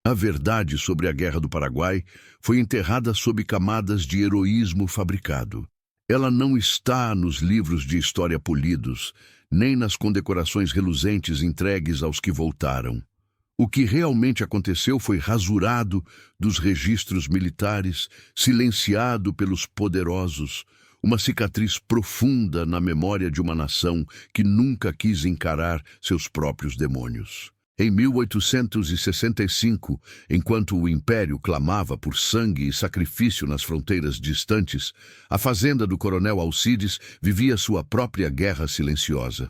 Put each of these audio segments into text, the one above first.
A verdade sobre a Guerra do Paraguai foi enterrada sob camadas de heroísmo fabricado. Ela não está nos livros de história polidos, nem nas condecorações reluzentes entregues aos que voltaram. O que realmente aconteceu foi rasurado dos registros militares, silenciado pelos poderosos, uma cicatriz profunda na memória de uma nação que nunca quis encarar seus próprios demônios. Em 1865, enquanto o Império clamava por sangue e sacrifício nas fronteiras distantes, a fazenda do coronel Alcides vivia sua própria guerra silenciosa.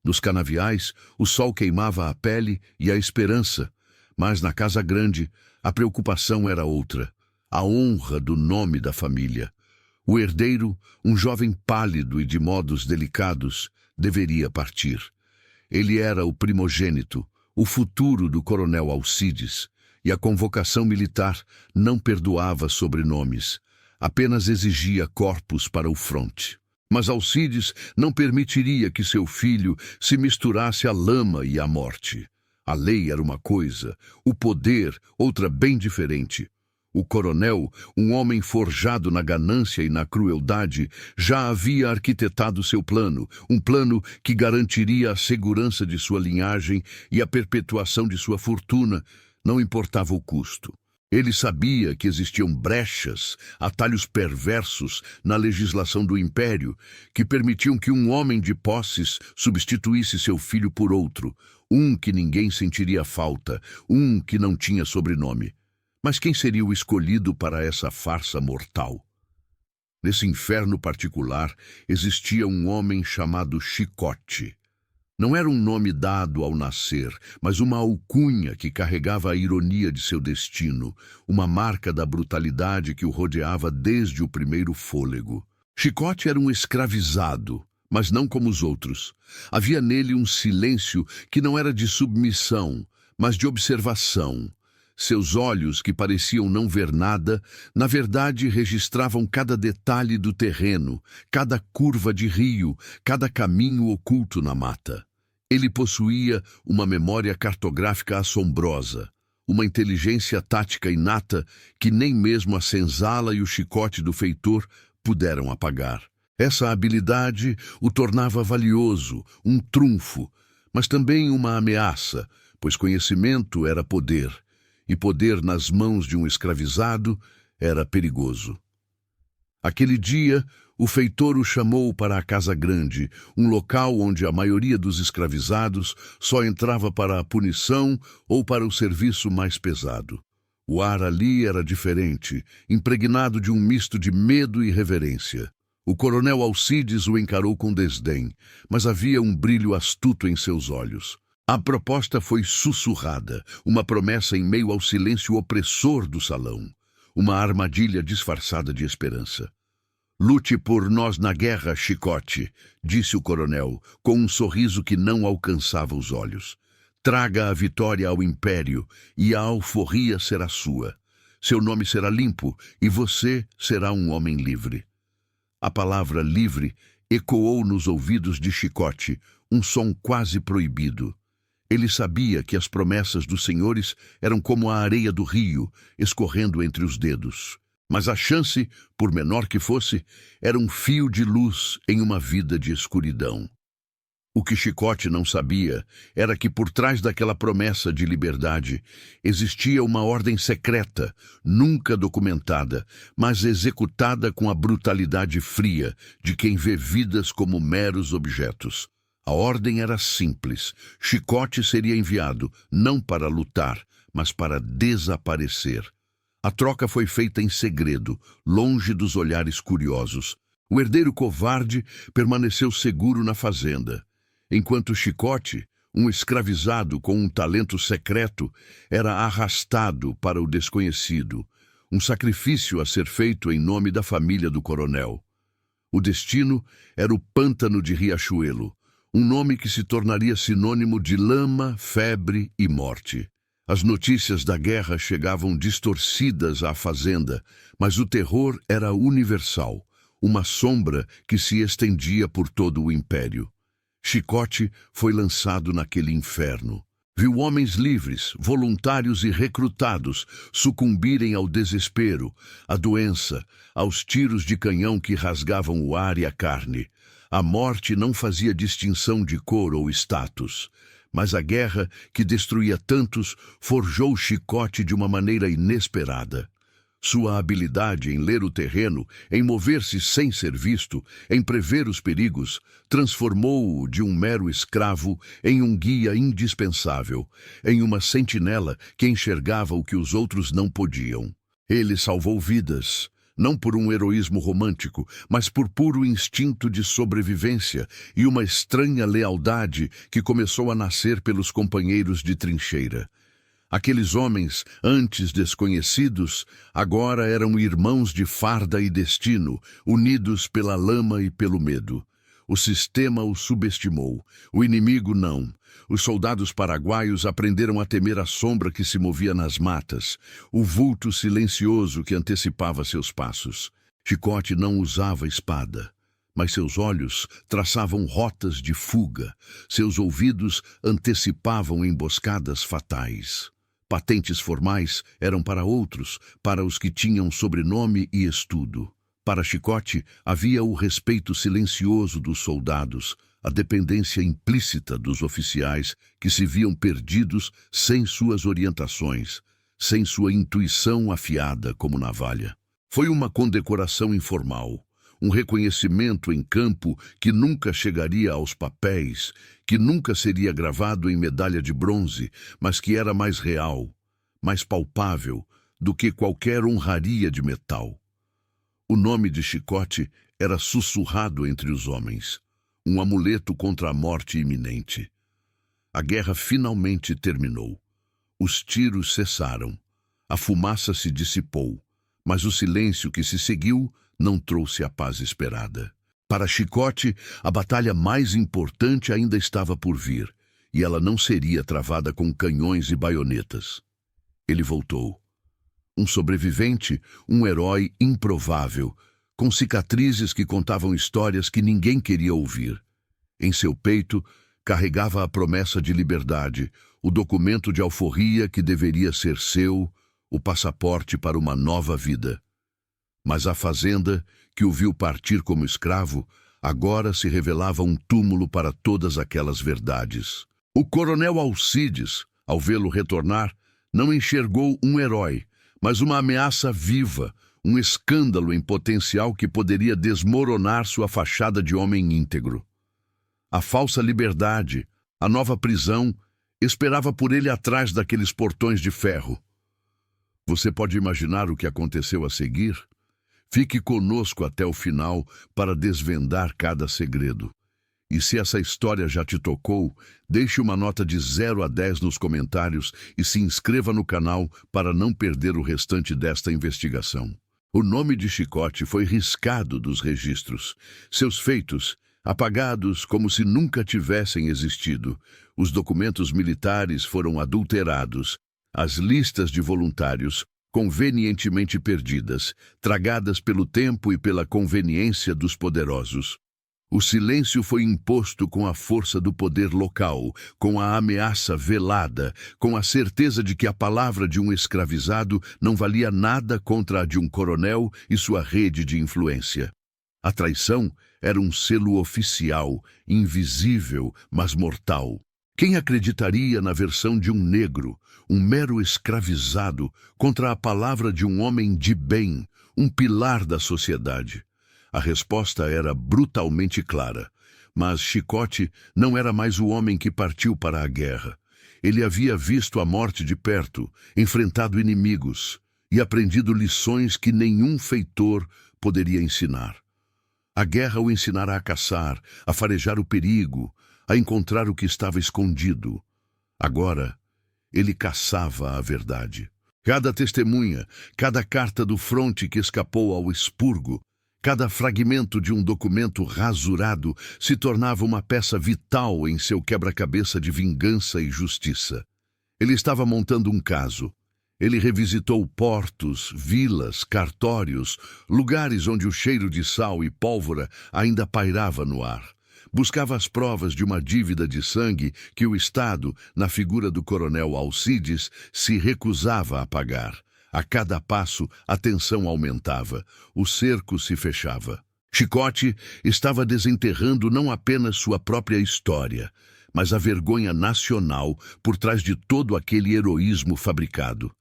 Nos canaviais, o sol queimava a pele e a esperança, mas na Casa Grande, a preocupação era outra, a honra do nome da família. O herdeiro, um jovem pálido e de modos delicados, deveria partir. Ele era o primogênito, o futuro do coronel Alcides, e a convocação militar não perdoava sobrenomes, apenas exigia corpos para o fronte. Mas Alcides não permitiria que seu filho se misturasse à lama e à morte. A lei era uma coisa, o poder outra bem diferente. O coronel, um homem forjado na ganância e na crueldade, já havia arquitetado seu plano, um plano que garantiria a segurança de sua linhagem e a perpetuação de sua fortuna, não importava o custo. Ele sabia que existiam brechas, atalhos perversos na legislação do Império, que permitiam que um homem de posses substituísse seu filho por outro, um que ninguém sentiria falta, um que não tinha sobrenome. Mas quem seria o escolhido para essa farsa mortal? Nesse inferno particular existia um homem chamado Chicote. Não era um nome dado ao nascer, mas uma alcunha que carregava a ironia de seu destino, uma marca da brutalidade que o rodeava desde o primeiro fôlego. Chicote era um escravizado, mas não como os outros. Havia nele um silêncio que não era de submissão, mas de observação. Seus olhos, que pareciam não ver nada, na verdade registravam cada detalhe do terreno, cada curva de rio, cada caminho oculto na mata. Ele possuía uma memória cartográfica assombrosa, uma inteligência tática inata que nem mesmo a senzala e o chicote do feitor puderam apagar. Essa habilidade o tornava valioso, um trunfo, mas também uma ameaça, pois conhecimento era poder. E poder nas mãos de um escravizado era perigoso. Aquele dia, o feitor o chamou para a Casa Grande, um local onde a maioria dos escravizados só entrava para a punição ou para o serviço mais pesado. O ar ali era diferente, impregnado de um misto de medo e reverência. O coronel Alcides o encarou com desdém, mas havia um brilho astuto em seus olhos. A proposta foi sussurrada, uma promessa em meio ao silêncio opressor do salão, uma armadilha disfarçada de esperança. "Lute por nós na guerra, Chicote", disse o coronel, com um sorriso que não alcançava os olhos. "Traga a vitória ao Império e a alforria será sua. Seu nome será limpo e você será um homem livre." A palavra livre ecoou nos ouvidos de Chicote, um som quase proibido. Ele sabia que as promessas dos senhores eram como a areia do rio, escorrendo entre os dedos. Mas a chance, por menor que fosse, era um fio de luz em uma vida de escuridão. O que Chicote não sabia era que por trás daquela promessa de liberdade existia uma ordem secreta, nunca documentada, mas executada com a brutalidade fria de quem vê vidas como meros objetos. A ordem era simples. Chicote seria enviado, não para lutar, mas para desaparecer. A troca foi feita em segredo, longe dos olhares curiosos. O herdeiro covarde permaneceu seguro na fazenda, enquanto Chicote, um escravizado com um talento secreto, era arrastado para o desconhecido, um sacrifício a ser feito em nome da família do coronel. O destino era o pântano de Riachuelo, um nome que se tornaria sinônimo de lama, febre e morte. As notícias da guerra chegavam distorcidas à fazenda, mas o terror era universal, uma sombra que se estendia por todo o império. Chicote foi lançado naquele inferno. Viu homens livres, voluntários e recrutados sucumbirem ao desespero, à doença, aos tiros de canhão que rasgavam o ar e a carne. A morte não fazia distinção de cor ou status, mas a guerra, que destruía tantos, forjou Chicote de uma maneira inesperada. Sua habilidade em ler o terreno, em mover-se sem ser visto, em prever os perigos, transformou-o de um mero escravo em um guia indispensável, em uma sentinela que enxergava o que os outros não podiam. Ele salvou vidas, não por um heroísmo romântico, mas por puro instinto de sobrevivência e uma estranha lealdade que começou a nascer pelos companheiros de trincheira. Aqueles homens, antes desconhecidos, agora eram irmãos de farda e destino, unidos pela lama e pelo medo. O sistema os subestimou, o inimigo não. Os soldados paraguaios aprenderam a temer a sombra que se movia nas matas, o vulto silencioso que antecipava seus passos. Chicote não usava espada, mas seus olhos traçavam rotas de fuga, seus ouvidos antecipavam emboscadas fatais. Patentes formais eram para outros, para os que tinham sobrenome e estudo. Para Chicote, havia o respeito silencioso dos soldados, a dependência implícita dos oficiais que se viam perdidos sem suas orientações, sem sua intuição afiada como navalha. Foi uma condecoração informal, um reconhecimento em campo que nunca chegaria aos papéis, que nunca seria gravado em medalha de bronze, mas que era mais real, mais palpável do que qualquer honraria de metal. O nome de Chicote era sussurrado entre os homens, um amuleto contra a morte iminente. A guerra finalmente terminou. Os tiros cessaram. A fumaça se dissipou, mas o silêncio que se seguiu não trouxe a paz esperada. Para Chicote, a batalha mais importante ainda estava por vir, e ela não seria travada com canhões e baionetas. Ele voltou. Um sobrevivente, um herói improvável, com cicatrizes que contavam histórias que ninguém queria ouvir. Em seu peito, carregava a promessa de liberdade, o documento de alforria que deveria ser seu, o passaporte para uma nova vida. Mas a fazenda, que o viu partir como escravo, agora se revelava um túmulo para todas aquelas verdades. O coronel Alcides, ao vê-lo retornar, não enxergou um herói, mas uma ameaça viva, um escândalo em potencial que poderia desmoronar sua fachada de homem íntegro. A falsa liberdade, a nova prisão, esperava por ele atrás daqueles portões de ferro. Você pode imaginar o que aconteceu a seguir? Fique conosco até o final para desvendar cada segredo. E se essa história já te tocou, deixe uma nota de 0 a 10 nos comentários e se inscreva no canal para não perder o restante desta investigação. O nome de Chicote foi riscado dos registros. Seus feitos, apagados como se nunca tivessem existido. Os documentos militares foram adulterados. As listas de voluntários, convenientemente perdidas, tragadas pelo tempo e pela conveniência dos poderosos. O silêncio foi imposto com a força do poder local, com a ameaça velada, com a certeza de que a palavra de um escravizado não valia nada contra a de um coronel e sua rede de influência. A traição era um selo oficial, invisível, mas mortal. Quem acreditaria na versão de um negro, um mero escravizado, contra a palavra de um homem de bem, um pilar da sociedade? A resposta era brutalmente clara, mas Chicote não era mais o homem que partiu para a guerra. Ele havia visto a morte de perto, enfrentado inimigos e aprendido lições que nenhum feitor poderia ensinar. A guerra o ensinara a caçar, a farejar o perigo, a encontrar o que estava escondido. Agora, ele caçava a verdade. Cada testemunha, cada carta do fronte que escapou ao expurgo, cada fragmento de um documento rasurado se tornava uma peça vital em seu quebra-cabeça de vingança e justiça. Ele estava montando um caso. Ele revisitou portos, vilas, cartórios, lugares onde o cheiro de sal e pólvora ainda pairava no ar. Buscava as provas de uma dívida de sangue que o Estado, na figura do coronel Alcides, se recusava a pagar. A cada passo, a tensão aumentava. O cerco se fechava. Chicote estava desenterrando não apenas sua própria história, mas a vergonha nacional por trás de todo aquele heroísmo fabricado.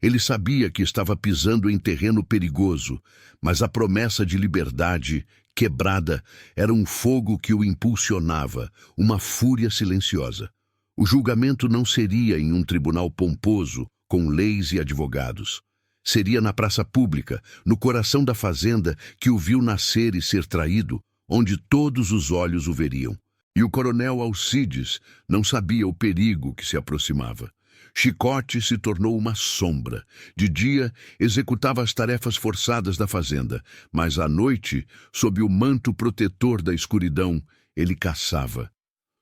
Ele sabia que estava pisando em terreno perigoso, mas a promessa de liberdade, quebrada, era um fogo que o impulsionava, uma fúria silenciosa. O julgamento não seria em um tribunal pomposo, com leis e advogados. Seria na praça pública, no coração da fazenda que o viu nascer e ser traído, onde todos os olhos o veriam. E o coronel Alcides não sabia o perigo que se aproximava. Chicote se tornou uma sombra. De dia, executava as tarefas forçadas da fazenda, mas à noite, sob o manto protetor da escuridão, ele caçava.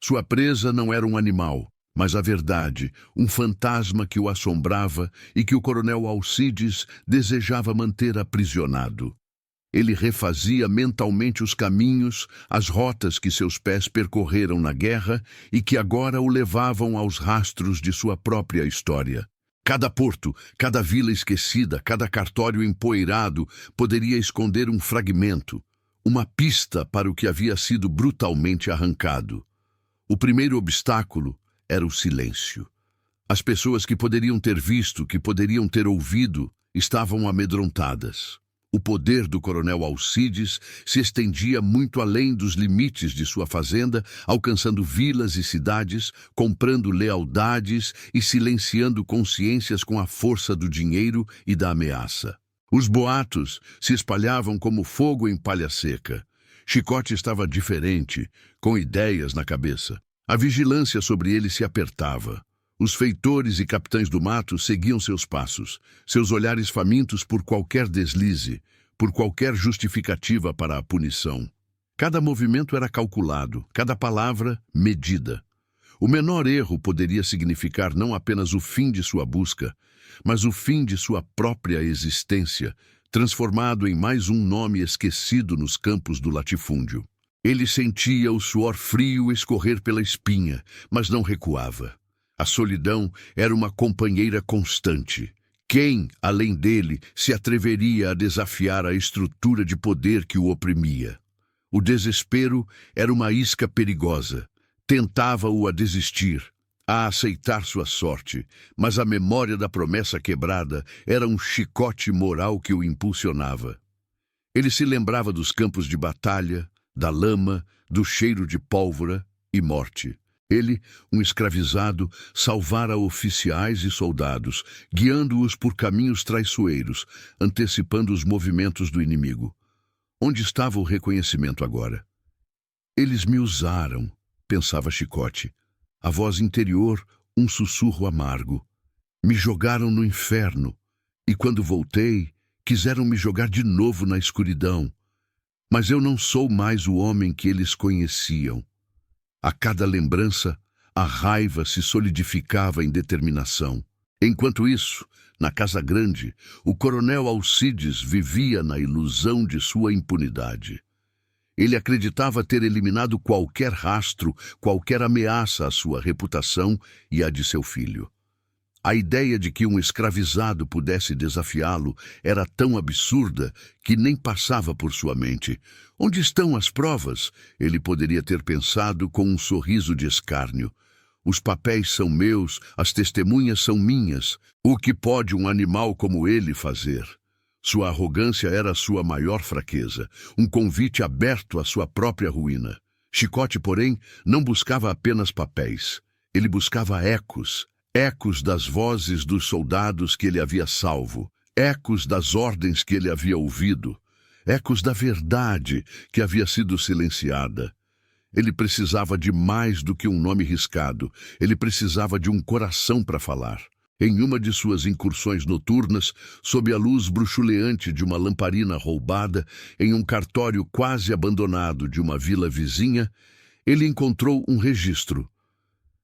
Sua presa não era um animal, mas a verdade, um fantasma que o assombrava e que o coronel Alcides desejava manter aprisionado. Ele refazia mentalmente os caminhos, as rotas que seus pés percorreram na guerra e que agora o levavam aos rastros de sua própria história. Cada porto, cada vila esquecida, cada cartório empoeirado poderia esconder um fragmento, uma pista para o que havia sido brutalmente arrancado. O primeiro obstáculo era o silêncio. As pessoas que poderiam ter visto, que poderiam ter ouvido, estavam amedrontadas. O poder do coronel Alcides se estendia muito além dos limites de sua fazenda, alcançando vilas e cidades, comprando lealdades e silenciando consciências com a força do dinheiro e da ameaça. Os boatos se espalhavam como fogo em palha seca. Chicote estava diferente, com ideias na cabeça. A vigilância sobre ele se apertava. Os feitores e capitães do mato seguiam seus passos, seus olhares famintos por qualquer deslize, por qualquer justificativa para a punição. Cada movimento era calculado, cada palavra medida. O menor erro poderia significar não apenas o fim de sua busca, mas o fim de sua própria existência, transformado em mais um nome esquecido nos campos do latifúndio. Ele sentia o suor frio escorrer pela espinha, mas não recuava. A solidão era uma companheira constante. Quem, além dele, se atreveria a desafiar a estrutura de poder que o oprimia? O desespero era uma isca perigosa. Tentava-o a desistir, a aceitar sua sorte, mas a memória da promessa quebrada era um chicote moral que o impulsionava. Ele se lembrava dos campos de batalha, da lama, do cheiro de pólvora e morte. Ele, um escravizado, salvara oficiais e soldados, guiando-os por caminhos traiçoeiros, antecipando os movimentos do inimigo. Onde estava o reconhecimento agora? Eles me usaram, pensava Chicote. A voz interior, um sussurro amargo. Me jogaram no inferno, e quando voltei, quiseram me jogar de novo na escuridão. Mas eu não sou mais o homem que eles conheciam. A cada lembrança, a raiva se solidificava em determinação. Enquanto isso, na Casa Grande, o coronel Alcides vivia na ilusão de sua impunidade. Ele acreditava ter eliminado qualquer rastro, qualquer ameaça à sua reputação e à de seu filho. A ideia de que um escravizado pudesse desafiá-lo era tão absurda que nem passava por sua mente. Onde estão as provas? Ele poderia ter pensado com um sorriso de escárnio. Os papéis são meus, as testemunhas são minhas. O que pode um animal como ele fazer? Sua arrogância era sua maior fraqueza, um convite aberto à sua própria ruína. Chicote, porém, não buscava apenas papéis. Ele buscava ecos. Ecos das vozes dos soldados que ele havia salvo, ecos das ordens que ele havia ouvido, ecos da verdade que havia sido silenciada. Ele precisava de mais do que um nome riscado, ele precisava de um coração para falar. Em uma de suas incursões noturnas, sob a luz bruxuleante de uma lamparina roubada, em um cartório quase abandonado de uma vila vizinha, ele encontrou um registro.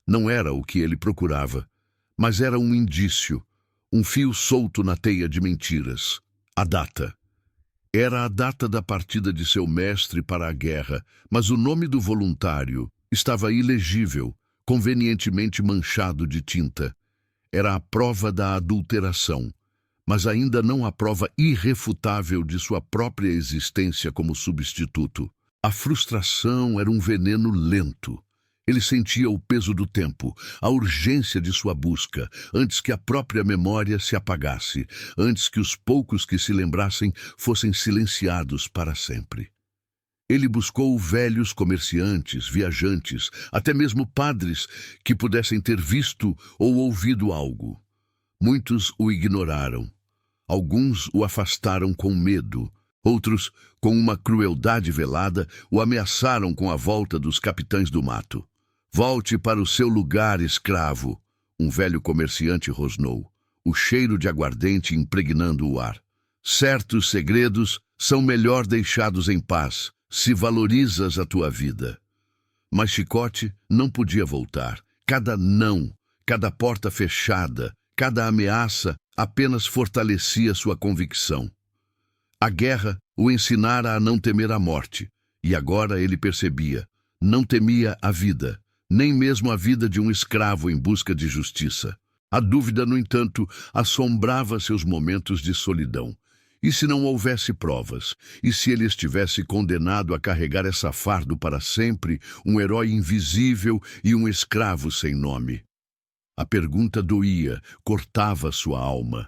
Não era o que ele procurava, mas era um indício, um fio solto na teia de mentiras. A data. Era a data da partida de seu mestre para a guerra, mas o nome do voluntário estava ilegível, convenientemente manchado de tinta. Era a prova da adulteração, mas ainda não a prova irrefutável de sua própria existência como substituto. A frustração era um veneno lento. Ele sentia o peso do tempo, a urgência de sua busca, antes que a própria memória se apagasse, antes que os poucos que se lembrassem fossem silenciados para sempre. Ele buscou velhos comerciantes, viajantes, até mesmo padres que pudessem ter visto ou ouvido algo. Muitos o ignoraram. Alguns o afastaram com medo. Outros, com uma crueldade velada, o ameaçaram com a volta dos capitães do mato. Volte para o seu lugar, escravo, um velho comerciante rosnou, o cheiro de aguardente impregnando o ar. Certos segredos são melhor deixados em paz, se valorizas a tua vida. Mas Chicote não podia voltar. Cada não, cada porta fechada, cada ameaça apenas fortalecia sua convicção. A guerra o ensinara a não temer a morte, e agora ele percebia, não temia a vida, nem mesmo a vida de um escravo em busca de justiça. A dúvida, no entanto, assombrava seus momentos de solidão. E se não houvesse provas? E se ele estivesse condenado a carregar essa fardo para sempre, um herói invisível e um escravo sem nome? A pergunta doía, cortava sua alma.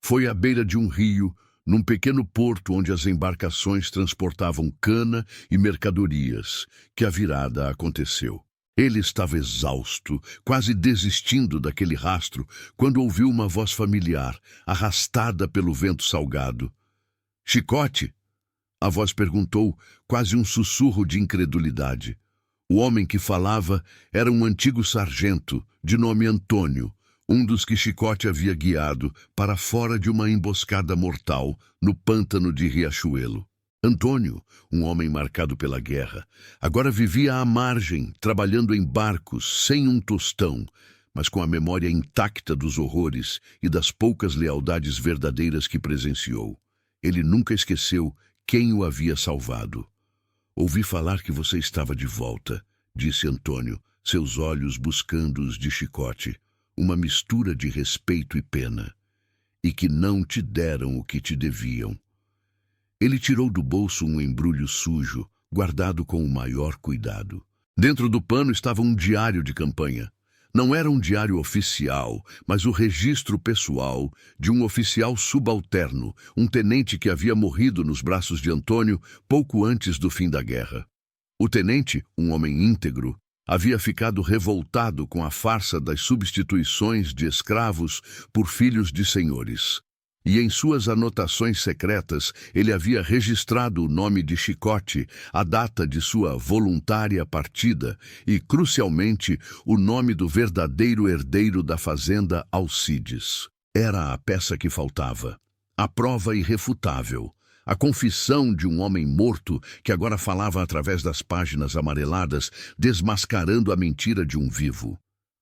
Foi à beira de um rio, num pequeno porto onde as embarcações transportavam cana e mercadorias, que a virada aconteceu. Ele estava exausto, quase desistindo daquele rastro, quando ouviu uma voz familiar, arrastada pelo vento salgado. "Chicote?" A voz perguntou, quase um sussurro de incredulidade. O homem que falava era um antigo sargento, de nome Antônio, um dos que Chicote havia guiado para fora de uma emboscada mortal no pântano de Riachuelo. Antônio, um homem marcado pela guerra, agora vivia à margem, trabalhando em barcos, sem um tostão, mas com a memória intacta dos horrores e das poucas lealdades verdadeiras que presenciou. Ele nunca esqueceu quem o havia salvado. "Ouvi falar que você estava de volta", disse Antônio, seus olhos buscando os de Chicote, uma mistura de respeito e pena. "E que não te deram o que te deviam." Ele tirou do bolso um embrulho sujo, guardado com o maior cuidado. Dentro do pano estava um diário de campanha. Não era um diário oficial, mas o registro pessoal de um oficial subalterno, um tenente que havia morrido nos braços de Antônio pouco antes do fim da guerra. O tenente, um homem íntegro, havia ficado revoltado com a farsa das substituições de escravos por filhos de senhores. E em suas anotações secretas ele havia registrado o nome de Chicote, a data de sua voluntária partida e, crucialmente, o nome do verdadeiro herdeiro da fazenda Alcides. Era a peça que faltava, a prova irrefutável, a confissão de um homem morto que agora falava através das páginas amareladas, desmascarando a mentira de um vivo.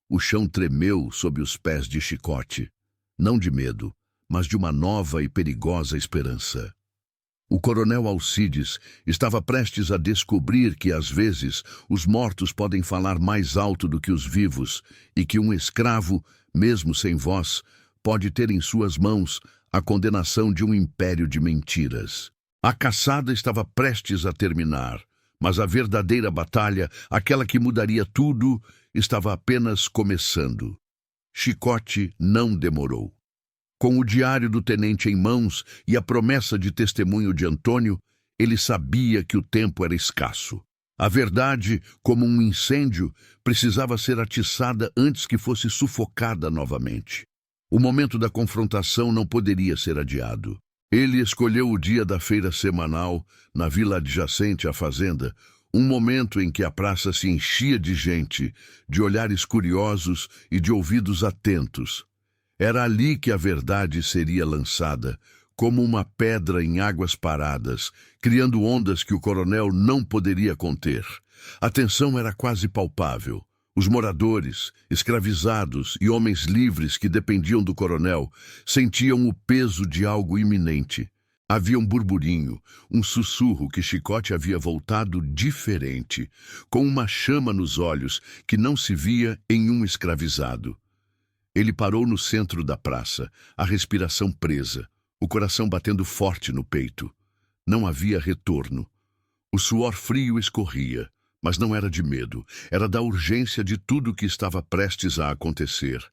O chão tremeu sob os pés de Chicote, não de medo, mas de uma nova e perigosa esperança. O coronel Alcides estava prestes a descobrir que, às vezes, os mortos podem falar mais alto do que os vivos e que um escravo, mesmo sem voz, pode ter em suas mãos a condenação de um império de mentiras. A caçada estava prestes a terminar, mas a verdadeira batalha, aquela que mudaria tudo, estava apenas começando. Chicote não demorou. Com o diário do tenente em mãos e a promessa de testemunho de Antônio, ele sabia que o tempo era escasso. A verdade, como um incêndio, precisava ser atiçada antes que fosse sufocada novamente. O momento da confrontação não poderia ser adiado. Ele escolheu o dia da feira semanal, na vila adjacente à fazenda, um momento em que a praça se enchia de gente, de olhares curiosos e de ouvidos atentos. Era ali que a verdade seria lançada, como uma pedra em águas paradas, criando ondas que o coronel não poderia conter. A tensão era quase palpável. Os moradores, escravizados e homens livres que dependiam do coronel sentiam o peso de algo iminente. Havia um burburinho, um sussurro que Chicote havia voltado diferente, com uma chama nos olhos que não se via em um escravizado. Ele parou no centro da praça, a respiração presa, o coração batendo forte no peito. Não havia retorno. O suor frio escorria, mas não era de medo, era da urgência de tudo que estava prestes a acontecer,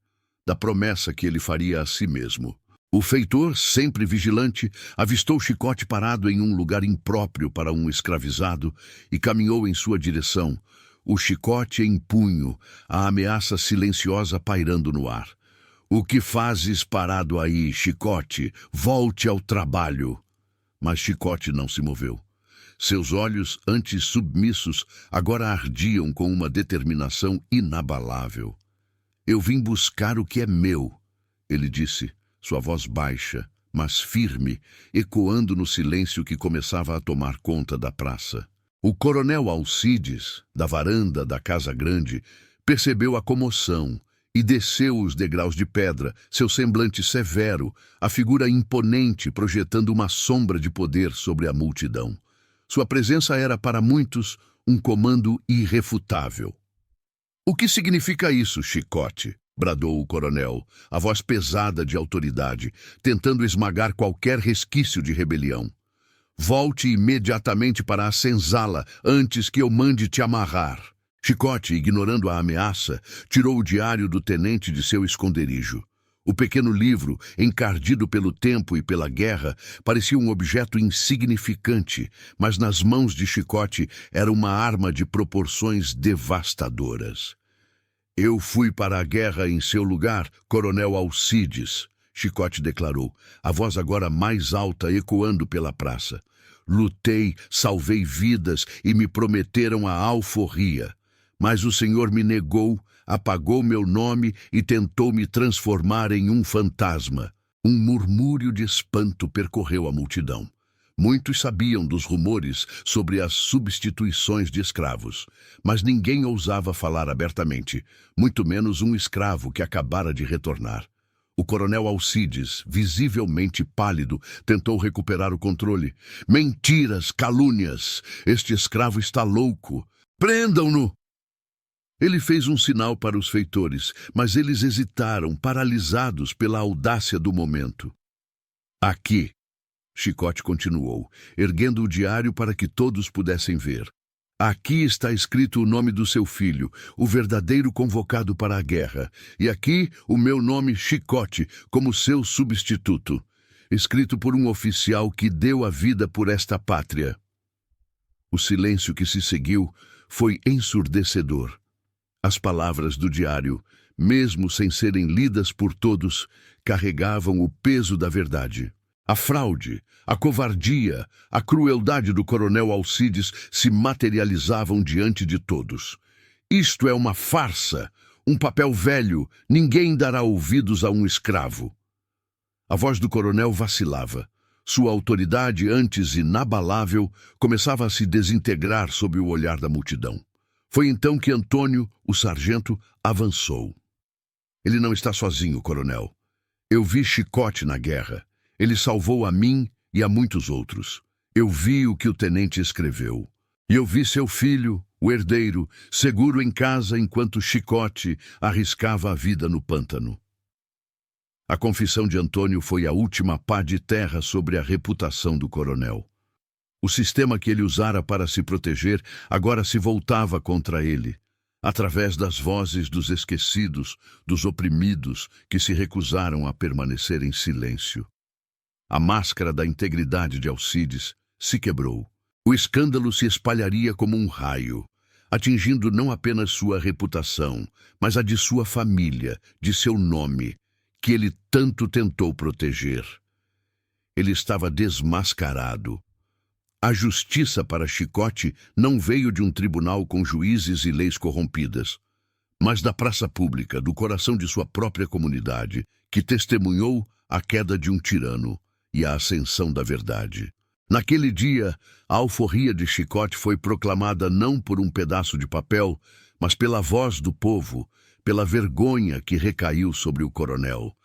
da promessa que ele faria a si mesmo. O feitor, sempre vigilante, avistou Chicote parado em um lugar impróprio para um escravizado e caminhou em sua direção, o chicote em punho, a ameaça silenciosa pairando no ar. "O que fazes parado aí, Chicote? Volte ao trabalho!" Mas Chicote não se moveu. Seus olhos, antes submissos, agora ardiam com uma determinação inabalável. "Eu vim buscar o que é meu", ele disse, sua voz baixa, mas firme, ecoando no silêncio que começava a tomar conta da praça. O coronel Alcides, da varanda da Casa Grande, percebeu a comoção e desceu os degraus de pedra, seu semblante severo, a figura imponente projetando uma sombra de poder sobre a multidão. Sua presença era para muitos um comando irrefutável. "O que significa isso, Chicote?" bradou o coronel, a voz pesada de autoridade, tentando esmagar qualquer resquício de rebelião. "Volte imediatamente para a senzala antes que eu mande te amarrar." Chicote, ignorando a ameaça, tirou o diário do tenente de seu esconderijo. O pequeno livro, encardido pelo tempo e pela guerra, parecia um objeto insignificante, mas nas mãos de Chicote era uma arma de proporções devastadoras. "Eu fui para a guerra em seu lugar, coronel Alcides", Chicote declarou, a voz agora mais alta ecoando pela praça. "Lutei, salvei vidas e me prometeram a alforria. Mas o senhor me negou, apagou meu nome e tentou me transformar em um fantasma." Um murmúrio de espanto percorreu a multidão. Muitos sabiam dos rumores sobre as substituições de escravos, mas ninguém ousava falar abertamente, muito menos um escravo que acabara de retornar. O coronel Alcides, visivelmente pálido, tentou recuperar o controle. "Mentiras, calúnias! Este escravo está louco! Prendam-no!" Ele fez um sinal para os feitores, mas eles hesitaram, paralisados pela audácia do momento. "Aqui", Chicote continuou, erguendo o diário para que todos pudessem ver. "Aqui está escrito o nome do seu filho, o verdadeiro convocado para a guerra. E aqui o meu nome, Chicote, como seu substituto. Escrito por um oficial que deu a vida por esta pátria." O silêncio que se seguiu foi ensurdecedor. As palavras do diário, mesmo sem serem lidas por todos, carregavam o peso da verdade. A fraude, a covardia, a crueldade do coronel Alcides se materializavam diante de todos. "Isto é uma farsa, um papel velho, ninguém dará ouvidos a um escravo." A voz do coronel vacilava. Sua autoridade, antes inabalável, começava a se desintegrar sob o olhar da multidão. Foi então que Antônio, o sargento, avançou. "Ele não está sozinho, coronel. Eu vi Chicote na guerra. Ele salvou a mim e a muitos outros. Eu vi o que o tenente escreveu. E eu vi seu filho, o herdeiro, seguro em casa enquanto Chicote arriscava a vida no pântano." A confissão de Antônio foi a última pá de terra sobre a reputação do coronel. O sistema que ele usara para se proteger agora se voltava contra ele, através das vozes dos esquecidos, dos oprimidos que se recusaram a permanecer em silêncio. A máscara da integridade de Alcides se quebrou. O escândalo se espalharia como um raio, atingindo não apenas sua reputação, mas a de sua família, de seu nome, que ele tanto tentou proteger. Ele estava desmascarado. A justiça para Chicote não veio de um tribunal com juízes e leis corrompidas, mas da praça pública, do coração de sua própria comunidade, que testemunhou a queda de um tirano e a ascensão da verdade. Naquele dia, a alforria de Chicote foi proclamada não por um pedaço de papel, mas pela voz do povo, pela vergonha que recaiu sobre o coronel.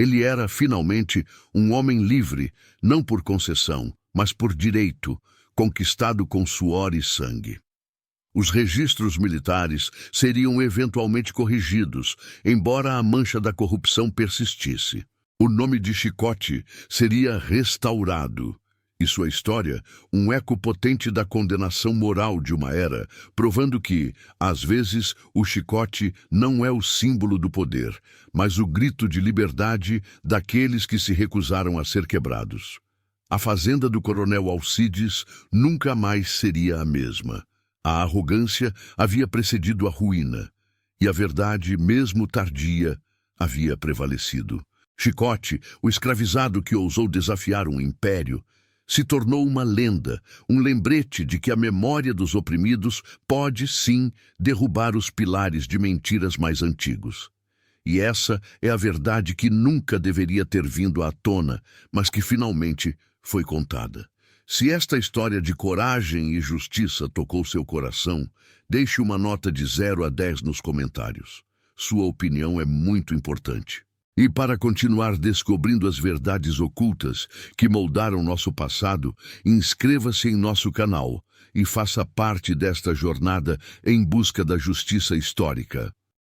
Ele era, finalmente, um homem livre, não por concessão, mas por direito, conquistado com suor e sangue. Os registros militares seriam eventualmente corrigidos, embora a mancha da corrupção persistisse. O nome de Chicote seria restaurado, e sua história, um eco potente da condenação moral de uma era, provando que, às vezes, o chicote não é o símbolo do poder, mas o grito de liberdade daqueles que se recusaram a ser quebrados. A fazenda do coronel Alcides nunca mais seria a mesma. A arrogância havia precedido a ruína, e a verdade, mesmo tardia, havia prevalecido. Chicote, o escravizado que ousou desafiar um império, se tornou uma lenda, um lembrete de que a memória dos oprimidos pode, sim, derrubar os pilares de mentiras mais antigos. E essa é a verdade que nunca deveria ter vindo à tona, mas que finalmente foi contada. Se esta história de coragem e justiça tocou seu coração, deixe uma nota de 0 a 10 nos comentários. Sua opinião é muito importante. E para continuar descobrindo as verdades ocultas que moldaram nosso passado, inscreva-se em nosso canal e faça parte desta jornada em busca da justiça histórica.